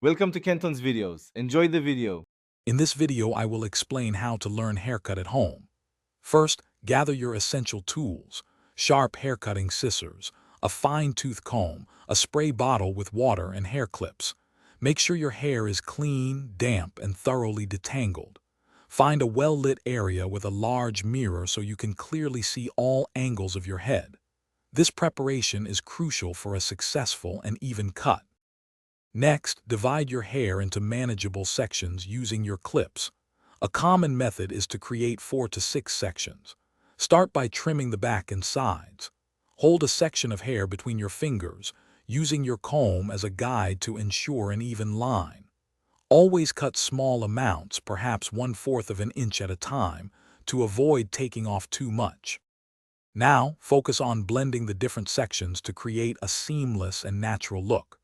Welcome to Kenton's videos. Enjoy the video. In this video, I will explain how to learn haircut at home. First, gather your essential tools: sharp haircutting scissors, a fine-tooth comb, a spray bottle with water, and hair clips. Make sure your hair is clean, damp, and thoroughly detangled. Find a well-lit area with a large mirror so you can clearly see all angles of your head. This preparation is crucial for a successful and even cut. Next, divide your hair into manageable sections using your clips. A common method is to create 4 to 6 sections. Start by trimming the back and sides. Hold a section of hair between your fingers, using your comb as a guide to ensure an even line. Always cut small amounts, perhaps 1/4 of an inch at a time, to avoid taking off too much. Now, focus on blending the different sections to create a seamless and natural look.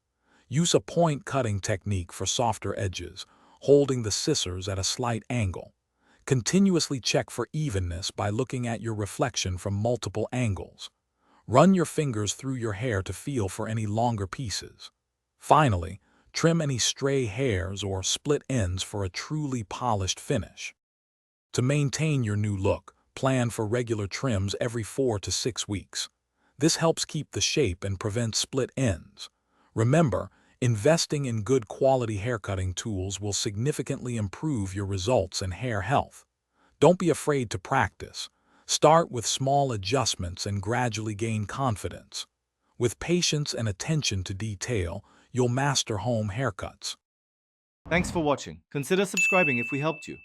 Use a point cutting technique for softer edges, holding the scissors at a slight angle. Continuously check for evenness by looking at your reflection from multiple angles. Run your fingers through your hair to feel for any longer pieces. Finally, trim any stray hairs or split ends for a truly polished finish. To maintain your new look, plan for regular trims every 4 to 6 weeks. This helps keep the shape and prevent split ends. Remember, investing in good quality haircutting tools will significantly improve your results and hair health. Don't be afraid to practice. Start with small adjustments and gradually gain confidence. With patience and attention to detail, you'll master home haircuts. Thanks for watching. Consider subscribing if we helped you.